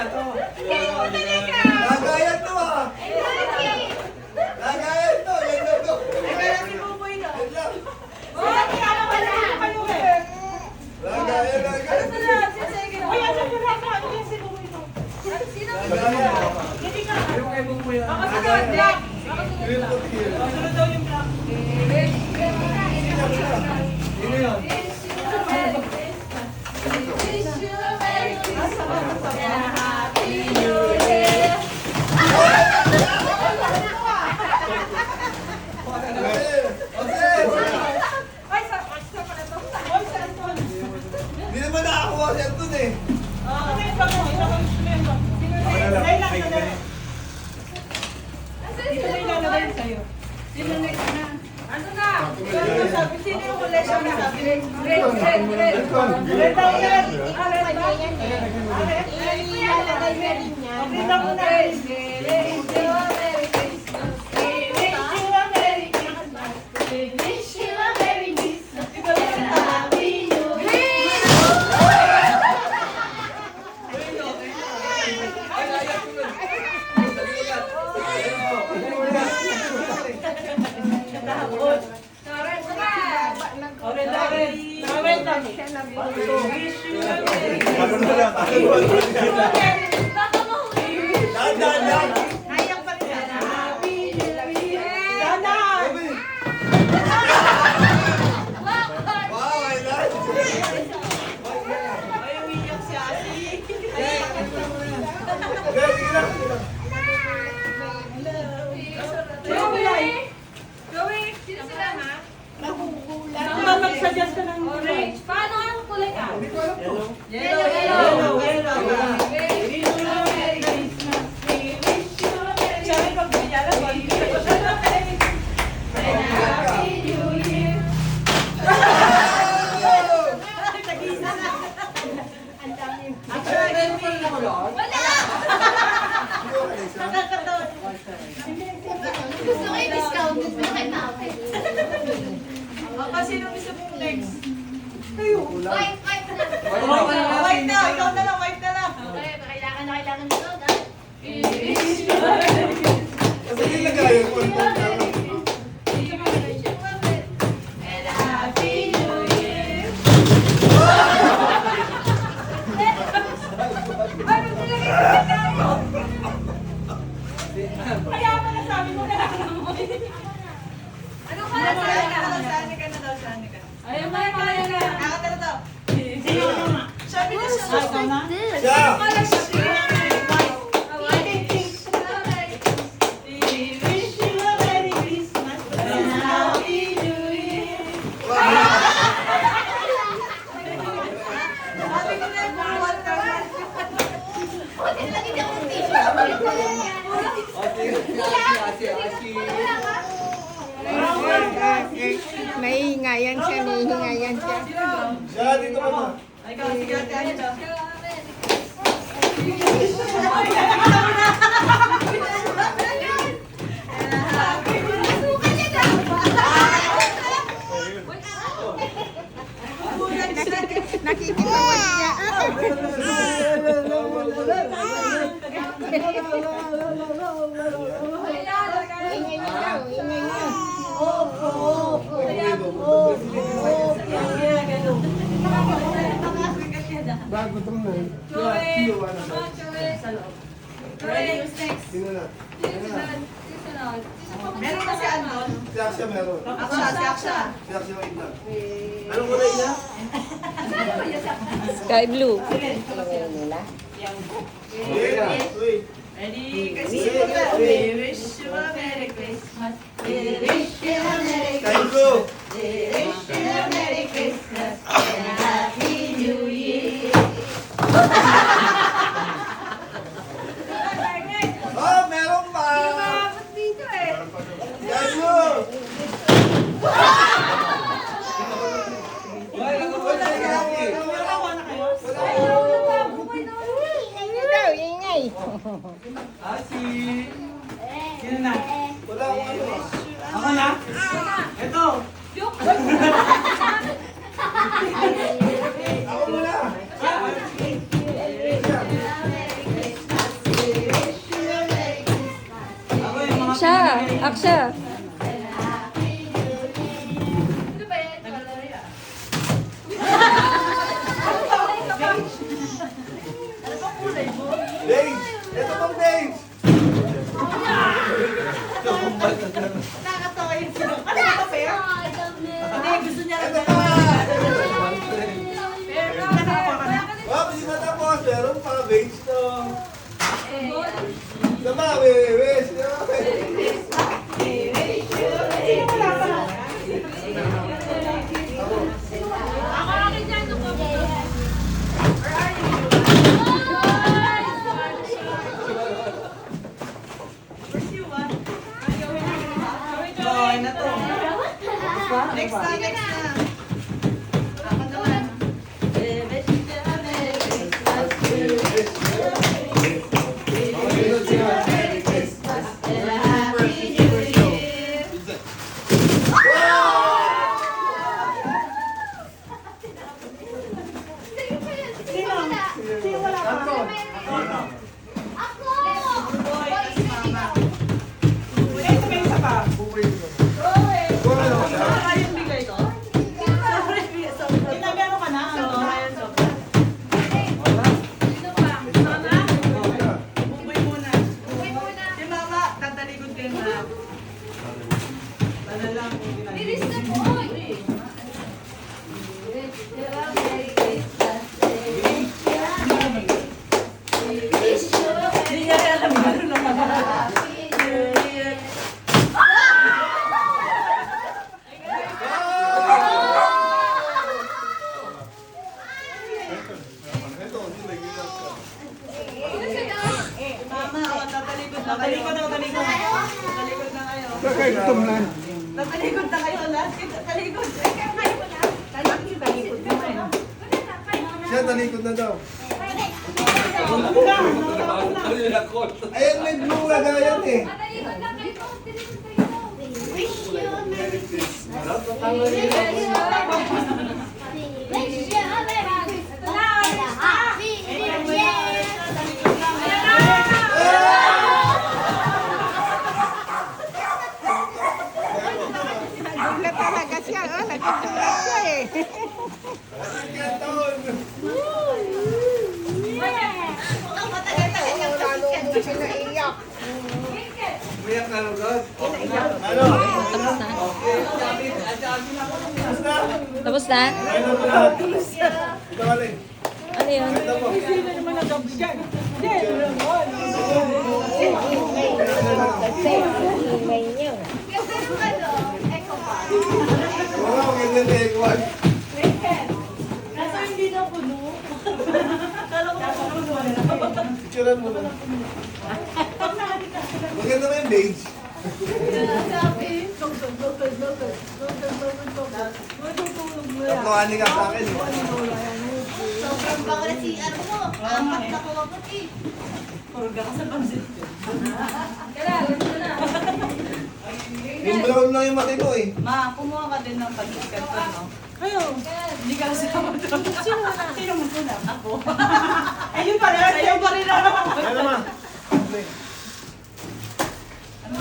na to. Lagayan to ah! Lagayan to! Yan lang to! Yan lang! Lagayan, lagayan! Sunod daw yung black. Sino yun? Hindi naman nakakuha siya dun eh. Sino next na? Ano na? Sino yung huli siya na sabi? Red. Red daw yan. Red ba? Red mo na. Mag-suggest ka ng orange. Paano ang kulay ka? Yellow. Sabi pag yellow, Gusto ko yung discount. Gusto ko yung nakapit. kasi nung isa mong next. Wipe na. Wipe na, ikaw na lang, wipe na lang. Okay, kailangan mo ito. Kasi yung lagayan ko. And Happy New Year! Kaya pa nasabi mo na lang mo. Ano ka na Saan ka na daw. Ayaw mo na kaya na. Nakatala daw. Sino na? Sabi na siya. Ikaw na? Siya! We wish you a Merry Christmas and a Happy New Year. Sabi ko na yung bawal ka. May hingayan siya, may hingayan siya. Siya, dito ka na. Ay, ikaw, sige, ate, ano daw? Nakikitawag siya. Ingay niya daw, ingay niya. Bago ito na eh. Sino na? Meron kasi ano? Si Aksha meron. Aksha. Si Aksha yung ilan. Anong kulay niya? Sky blue. Wait. Ready? Kasi we wish you a Merry Christmas. We wish you a Merry Sky blue. We wish you a Merry Christmas and a Happy New Year. Oh, meron pa! Dito eh. Sky blue! Ingay. Si... Sino na? Wala akong ano. Ako na? Ito. Ako muna. Aksha! Aksha! Dave! Ito pang Dave! Nakakatawa yung sino. Ano ba fair? Hindi, gusto niya lang. Ito pa! Pero, Oh, hindi na tapos. Meron pa. Beige to. Ito ba? Wish! Sino wala pa? ako akin dyan, nung First you, ah. Okay na to. Next na, next na. Ako naman. Sino? Sino wala pa? Boy, kasi mama. Wait, may isa pa. Saka yung bigay ko? Inagano ka na? Ano? Sino pa? Mama? Buboy muna. Si mama, tatalikod kayo na. Ano lang kung Bilis na po. Hindi niya rin alam gano'n naman. Ito, hindi nagiging ka. Mama, tatalikod na kayo. Tatalikod na kayo. Tatalikod na kayo lahat. Tatalikod. Siya, talikod na daw. Ugang. Ayan, may blue lagayan eh. Nagulat talaga siya. Oh, nagtutulog siya eh. Kaya taon. Lalo mo siya naiyak. Umiyak na lugod. Ano? Tapos na? Ano ba lahat? Ito ka rin. Ano yun? Ito mo. Himay niyo. Wala, maganda na egwan. Kaso hindi na puno. Kala ko na puno. Picturean mo na. Maganda ba yung beige? Tatloani ka sa akin. Sobrang bawal si mo. Apat na ko ako eh. Purga ka sa pansit. Yung brown lang yung mati ko eh. Ma, kumuha ka din ng pag-iskan ko, no? Ayun. Hindi ka kasama doon. Sino na? Sino mo na? Ako. Ayun pa rin. Ayun pa rin. Ano ma?